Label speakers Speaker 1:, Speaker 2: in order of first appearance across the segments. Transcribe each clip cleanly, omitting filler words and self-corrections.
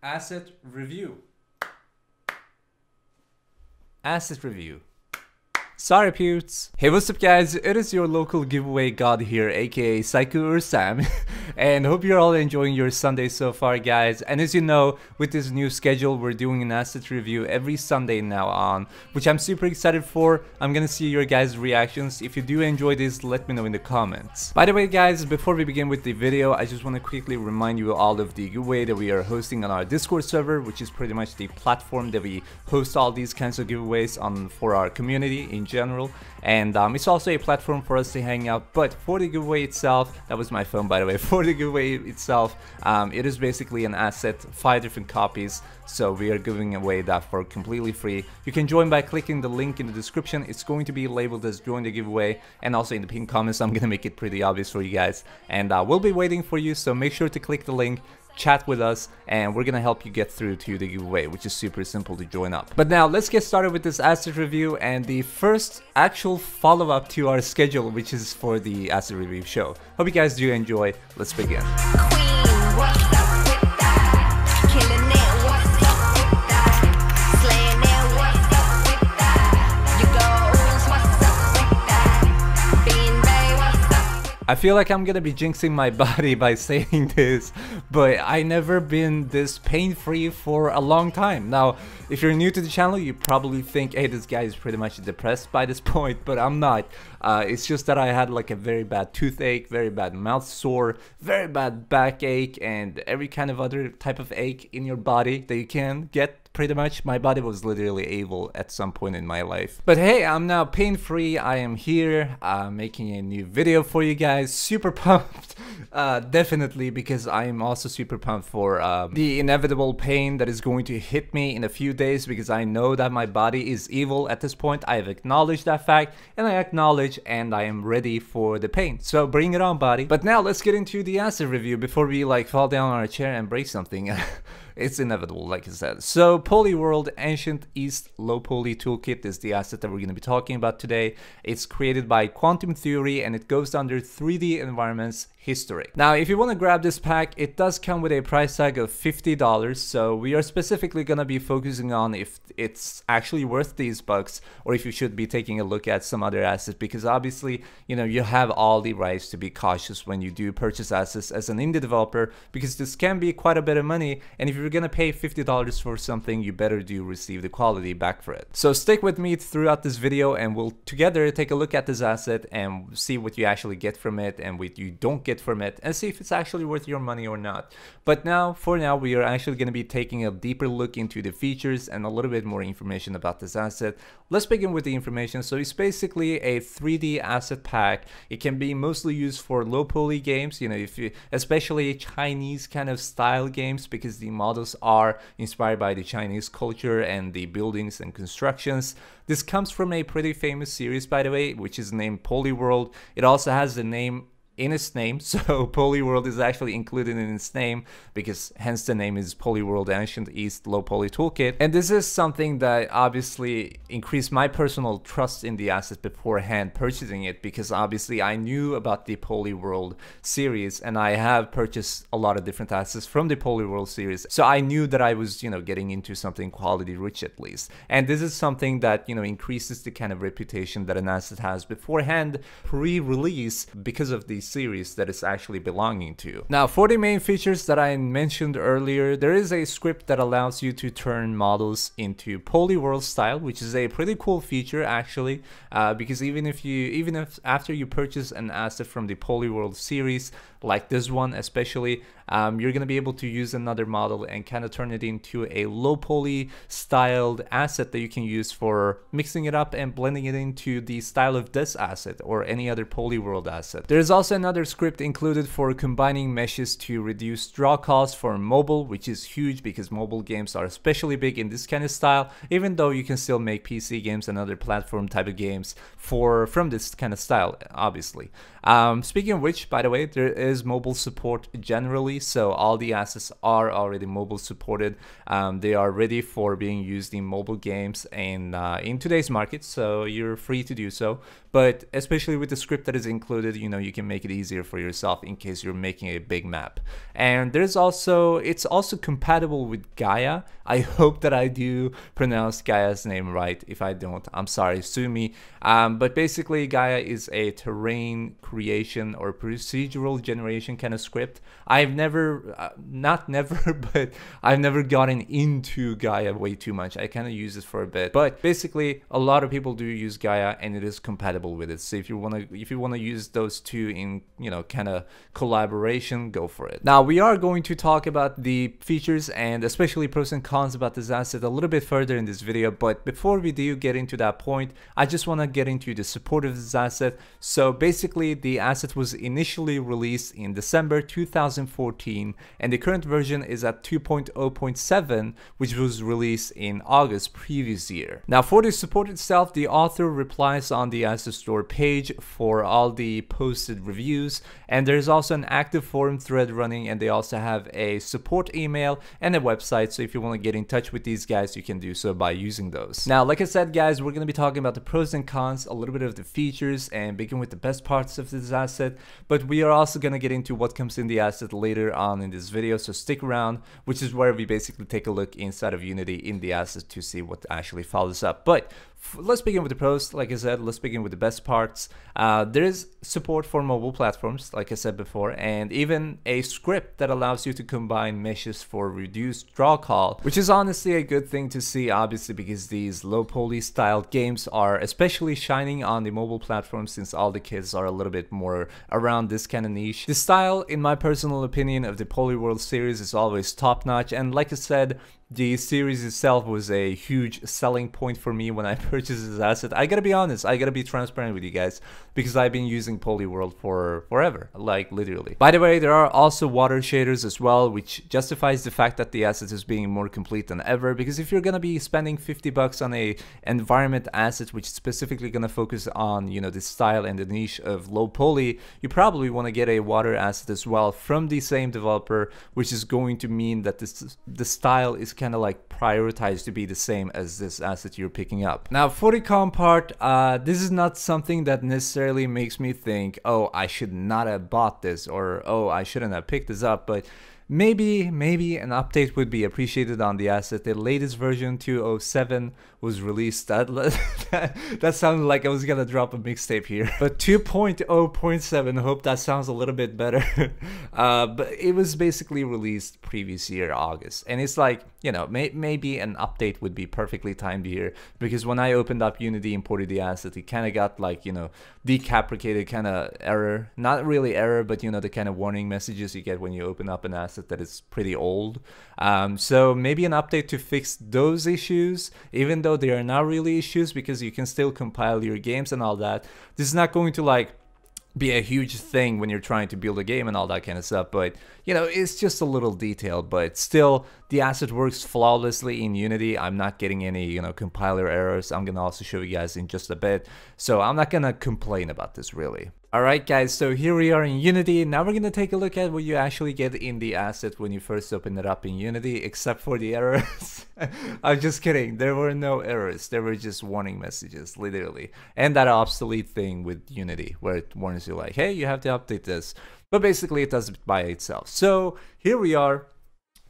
Speaker 1: Asset review. Asset review. Sorry, Pewts. Hey, what's up, guys? It is your local giveaway god here, aka Sykoo or Sam, and hope you're all enjoying your Sunday so far, guys. And as you know, with this new schedule, we're doing an asset review every Sunday now on, which I'm super excited for. I'm gonna see your guys' reactions. If you do enjoy this, let me know in the comments. By the way, guys, before we begin with the video, I just want to quickly remind you all of the giveaway that we are hosting on our Discord server, which is pretty much the platform that we host all these kinds of giveaways on for our community in general, and it's also a platform for us to hang out. But for the giveaway itself, that was my phone by the way, for the giveaway itself, it is basically an asset, 5 different copies, so we are giving away that for completely free. You can join by clicking the link in the description. It's going to be labeled as join the giveaway, and also in the pinned comments I'm gonna make it pretty obvious for you guys, and we'll be waiting for you, so make sure to click the link, chat with us, and we're gonna help you get through to the giveaway, which is super simple to join up. But now let's get started with this asset review and the first actual follow-up to our schedule, which is for the asset review show. Hope you guys do enjoy. Let's begin. I feel like I'm gonna be jinxing my body by saying this, but I never been this pain-free for a long time. Now, if you're new to the channel, you probably think, hey, this guy is pretty much depressed by this point, but I'm not. It's just that I had like a very bad toothache, very bad mouth sore, very bad backache, and every kind of other type of ache in your body that you can get. Pretty much, my body was literally able at some point in my life. But hey, I'm now pain-free. I am here making a new video for you guys. Super pumped, definitely, because I am also super pumped for the inevitable pain that is going to hit me in a few days, because I know that my body is evil at this point. I have acknowledged that fact, and I acknowledge and I am ready for the pain. So bring it on, body. But now let's get into the asset review before we like fall down on our chair and break something. It's inevitable, like I said. So Polyworld Ancient East Low Poly Toolkit is the asset that we're going to be talking about today. It's created by Quantum Theory, and it goes under 3D Environments History. Now, if you want to grab this pack, it does come with a price tag of $50, so we are specifically going to be focusing on if it's actually worth these bucks, or if you should be taking a look at some other assets, because obviously, you know, you have all the rights to be cautious when you do purchase assets as an indie developer, because this can be quite a bit of money, and if you're going to pay $50 for something, you better do receive the quality back for it. So stick with me throughout this video, and we'll together take a look at this asset and see what you actually get from it and what you don't get from it, and see if it's actually worth your money or not. But now, for now, we are actually going to be taking a deeper look into the features and a little bit more information about this asset. Let's begin with the information. So it's basically a 3D asset pack. It can be mostly used for low poly games, you know, if you, especially Chinese kind of style games, because the models are inspired by the Chinese culture and the buildings and constructions. This comes from a pretty famous series, by the way, which is named Polyworld. It also has the name in its name, so Polyworld is actually included in its name, because hence the name is Polyworld Ancient East Low Poly Toolkit. And this is something that obviously increased my personal trust in the asset beforehand purchasing it, because obviously I knew about the Polyworld series, and I have purchased a lot of different assets from the Polyworld series, so I knew that I was, you know, getting into something quality rich at least. And this is something that, you know, increases the kind of reputation that an asset has beforehand, pre-release, because of the series that it's actually belonging to. Now, for the main features that I mentioned earlier, there is a script that allows you to turn models into Polyworld style, which is a pretty cool feature actually, because even if after you purchase an asset from the Polyworld series, like this one especially, you're gonna be able to use another model and kind of turn it into a low poly styled asset that you can use for mixing it up and blending it into the style of this asset or any other Polyworld asset. There's also another script included for combining meshes to reduce draw costs for mobile, which is huge because mobile games are especially big in this kind of style, even though you can still make PC games and other platform type of games from this kind of style, obviously. Speaking of which, by the way, there is mobile support generally, so all the assets are already mobile supported. They are ready for being used in mobile games and in today's market, so you're free to do so. But especially with the script that is included, you know, you can make it easier for yourself in case you're making a big map. And it's also compatible with Gaia. I hope that I do pronounce Gaia's name right. If I don't, I'm sorry, sue me. But basically, Gaia is a terrain creation or procedural generation kind of script. I've never, not never, but I've never gotten into Gaia way too much. I kind of use it for a bit, but basically, a lot of people do use Gaia, and it is compatible with it. So if you wanna use those two in, you know, kind of collaboration, go for it. Now we are going to talk about the features and especially pros and cons about this asset a little bit further in this video, but before we do get into that point, I just want to get into the support of this asset. So basically, the asset was initially released in December 2014, and the current version is at 2.0.7, which was released in August previous year. Now for the support itself, the author replies on the asset store page for all the posted reviews, and there's also an active forum thread running, and they also have a support email and a website, so if you want to get in touch with these guys, you can do so by using those. Now, like I said, guys, we're going to be talking about the pros and cons, a little bit of the features, and begin with the best parts of this asset, but we are also going to get into what comes in the asset later on in this video, so stick around, which is where we basically take a look inside of Unity in the asset to see what actually follows up. But let's begin with the pros. Like I said, let's begin with the best parts. There is support for mobile platforms, like I said before, and even a script that allows you to combine meshes for reduced draw call, which is honestly a good thing to see, obviously, because these low poly styled games are especially shining on the mobile platforms, since all the kids are a little bit more around this kind of niche. The style, in my personal opinion, of the Polyworld series is always top notch, and like I said, the series itself was a huge selling point for me when I purchased this asset. I gotta be honest, I gotta be transparent with you guys, because I've been using Polyworld for forever, like literally. By the way, there are also water shaders as well, which justifies the fact that the asset is being more complete than ever, because if you're gonna be spending 50 bucks on a environment asset which is specifically gonna focus on, you know, the style and the niche of low poly, you probably want to get a water asset as well from the same developer, which is going to mean that the style is kind of like prioritized to be the same as this asset you're picking up. Now for the con part, this is not something that necessarily makes me think, oh, I should not have bought this, or oh, I shouldn't have picked this up, but maybe an update would be appreciated on the asset. The latest version 2.07 was released. That sounded like I was gonna drop a mixtape here, but 2.0.7, hope that sounds a little bit better. But it was basically released previous year August, and it's like, you know, maybe an update would be perfectly timed here, because when I opened up Unity, imported the asset, it kind of got like, you know, decapricated kind of error, not really error, but you know, the kind of warning messages you get when you open up an asset that is pretty old. So maybe an update to fix those issues, even though they are not really issues, because you can still compile your games and all that. This is not going to like be a huge thing when you're trying to build a game and all that kind of stuff, but you know, it's just a little detail. But still, the asset works flawlessly in Unity. I'm not getting any, you know, compiler errors. I'm gonna also show you guys in just a bit, so I'm not gonna complain about this really. Alright guys, so here we are in Unity. Now we're gonna take a look at what you actually get in the asset when you first open it up in Unity, except for the errors. I'm just kidding, there were no errors, there were just warning messages, literally. And that obsolete thing with Unity, where it warns you like, hey, you have to update this. But basically it does it by itself. So here we are.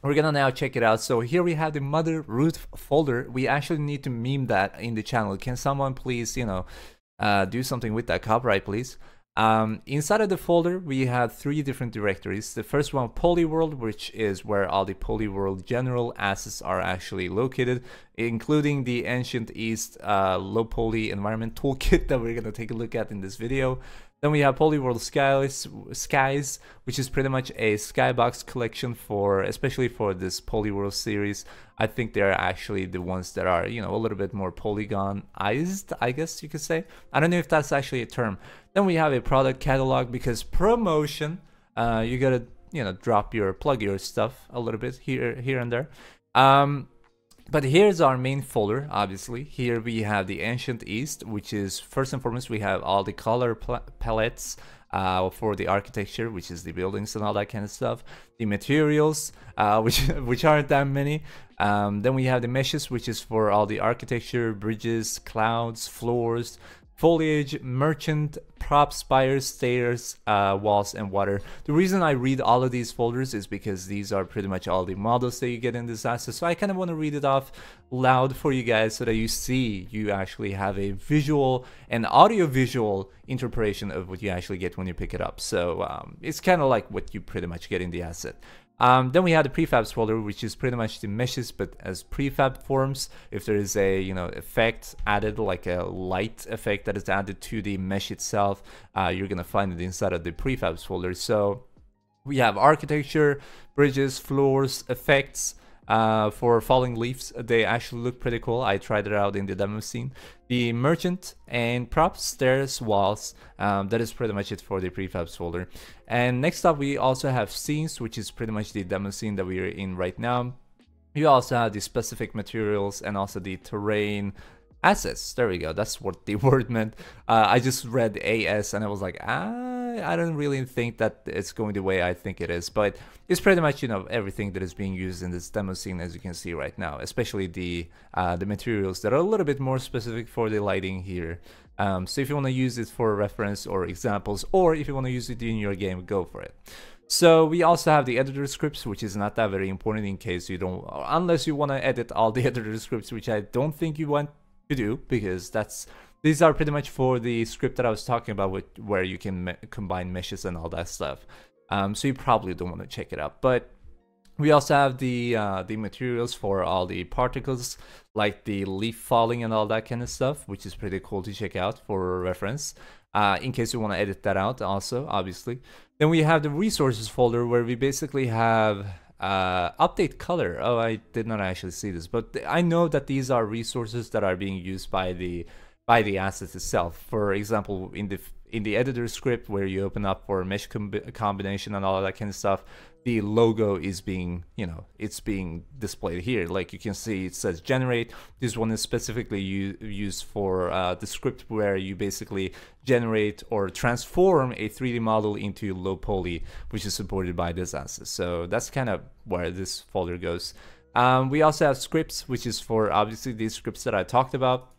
Speaker 1: We're gonna now check it out. So here we have the mother root folder. We actually need to meme that in the channel. Can someone please, you know, do something with that copyright, please? Inside of the folder, we have 3 different directories. The first one, Polyworld, which is where all the Polyworld general assets are actually located, including the Ancient East low poly environment toolkit that we're going to take a look at in this video. Then we have Polyworld Skies, which is pretty much a skybox collection for, especially for this Polyworld series. I think they're actually the ones that are, you know, a little bit more polygonized, I guess you could say. I don't know if that's actually a term. Then we have a product catalog, because promotion, you gotta, you know, plug your stuff a little bit here and there. But here's our main folder, obviously. Here we have the Ancient East, which is, first and foremost, we have all the color palettes, for the architecture, which is the buildings and all that kind of stuff. The materials, which aren't that many. Then we have the meshes, which is for all the architecture, bridges, clouds, floors, foliage, merchant, props, spires, stairs, walls, and water. The reason I read all of these folders is because these are pretty much all the models that you get in this asset. So I kind of want to read it off loud for you guys so that you actually have a visual and audio visual interpretation of what you actually get when you pick it up. So it's kind of like what you pretty much get in the asset. Then we have the prefabs folder, which is pretty much the meshes, but as prefab forms. If there is a effect added, like a light effect that is added to the mesh itself, you're gonna find it inside of the prefabs folder. So we have architecture, bridges, floors, effects. For falling leaves, they actually look pretty cool. I tried it out in the demo scene. The merchant and props, stairs, walls. That is pretty much it for the prefabs folder. And next up, we also have scenes, which is pretty much the demo scene that we are in right now. You also have the specific materials and also the terrain assets. There we go. That's what the word meant. I just read AS and I was like, I don't really think that it's going the way I think it is, but it's pretty much everything that is being used in this demo scene, as you can see right now, especially the materials that are a little bit more specific for the lighting here. So if you want to use it for reference or examples, or if you want to use it in your game, go for it. So we also have the editor scripts, which is not that very important in case you don't, unless you want to edit all the editor scripts, which I don't think you want to do, because these are pretty much for the script that I was talking about, where you can combine meshes and all that stuff. So you probably don't want to check it out. But we also have the materials for all the particles, like the leaf falling and all that kind of stuff, which is pretty cool to check out for reference, in case you want to edit that out also, obviously. Then we have the resources folder, where we basically have update color. Oh, I did not actually see this, but I know that these are resources that are being used by the asset itself. For example, in the editor script, where you open up for mesh combination and all of that kind of stuff, the logo is being, it's being displayed here. Like you can see, it says generate. This one is specifically used for the script where you basically generate or transform a 3D model into low poly, which is supported by this asset. So that's kind of where this folder goes. We also have scripts, which is for obviously these scripts that I talked about.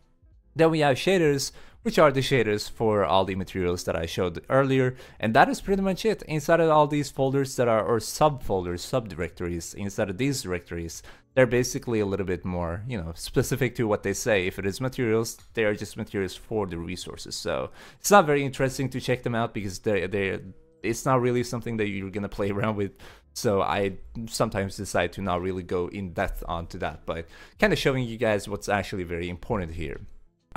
Speaker 1: Then we have shaders, which are the shaders for all the materials that I showed earlier. And that is pretty much it. Inside of all these folders that are, or subfolders, subdirectories, inside of these directories, they're basically a little bit more, specific to what they say. If it is materials, they are just materials for the resources. So it's not very interesting to check them out, because it's not really something that you're gonna play around with. So I sometimes decide to not really go in depth onto that, but kind of showing you guys what's actually very important here.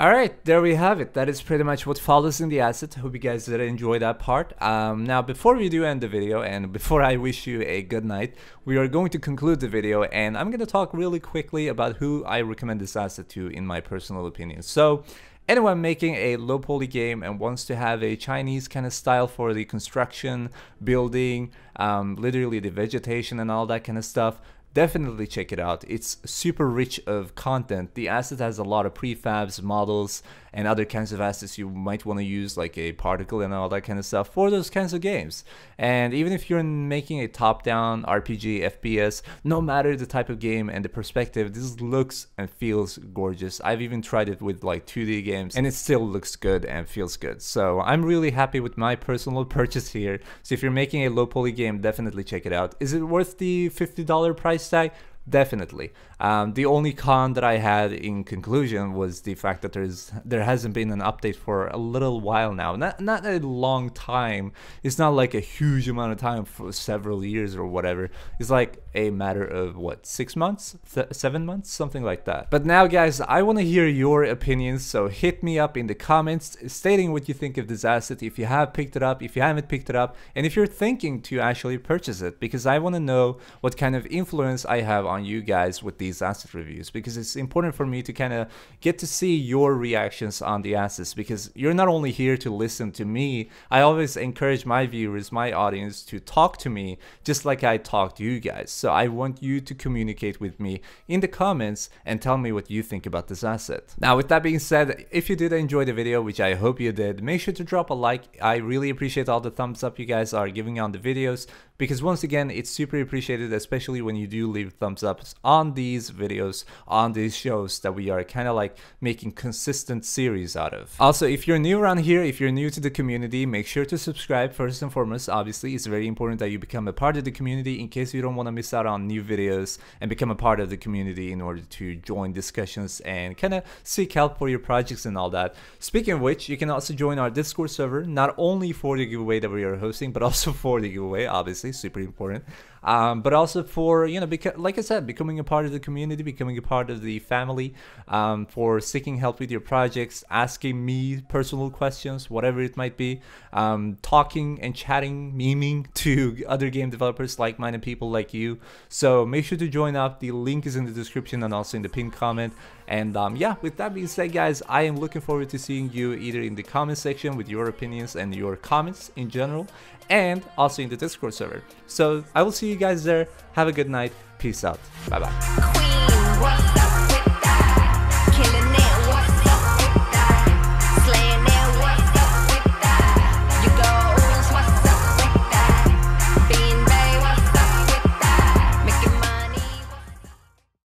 Speaker 1: Alright, there we have it. That is pretty much what follows in the asset. Hope you guys did enjoy that part. Now, before we do end the video, and before I wish you a good night, we are going to conclude the video, and I'm going to talk really quickly about who I recommend this asset to, in my personal opinion. So, anyone making a low poly game and wants to have a Chinese kind of style for the construction, building, literally the vegetation and all that kind of stuff, definitely check it out. It's super rich of content. The asset has a lot of prefabs, models, and other kinds of assets you might want to use, like a particle and all that kind of stuff, for those kinds of games. And even if you're making a top-down RPG, FPS, no matter the type of game and the perspective, this looks and feels gorgeous. I've even tried it with like 2D games, and it still looks good and feels good. So I'm really happy with my personal purchase here. So if you're making a low poly game, definitely check it out. Is it worth the $50 price tag? Definitely. The only con that I had in conclusion was the fact that there hasn't been an update for a little while now. Not a long time. It's not like a huge amount of time, for several years or whatever. It's like a matter of what, 6 months, 7 months, something like that. But now, guys, I want to hear your opinions. So hit me up in the comments stating what you think of this asset. If you have picked it up, if you haven't picked it up, and if you're thinking to actually purchase it, because I want to know what kind of influence I have on on you guys with these asset reviews, because it's important for me to kind of get to see your reactions on the assets, because you're not only here to listen to me. I always encourage my viewers, my audience, to talk to me just like I talk to you guys. So I want you to communicate with me in the comments and tell me what you think about this asset. Now, with that being said, if you did enjoy the video, which I hope you did, make sure to drop a like. I really appreciate all the thumbs up you guys are giving on the videos, because once again, it's super appreciated, especially when you do leave thumbs ups on these videos, on these shows that we are kind of like making consistent series out of. Also, if you're new around here, if you're new to the community, make sure to subscribe first and foremost. Obviously, it's very important that you become a part of the community in case you don't want to miss out on new videos, and become a part of the community in order to join discussions and kind of seek help for your projects and all that. Speaking of which, you can also join our Discord server, not only for the giveaway that we are hosting, but also for the giveaway, obviously, super important. But also for, you know, like I said, becoming a part of the community, becoming a part of the family, for seeking help with your projects, asking me personal questions, whatever it might be, talking and chatting, memeing to other game developers, like-minded people like you. So make sure to join up. The link is in the description and also in the pinned comment. And yeah, with that being said, guys, I am looking forward to seeing you either in the comment section with your opinions and your comments in general, and also in the Discord server. So I will see you guys there. Have a good night. Peace out. Bye bye.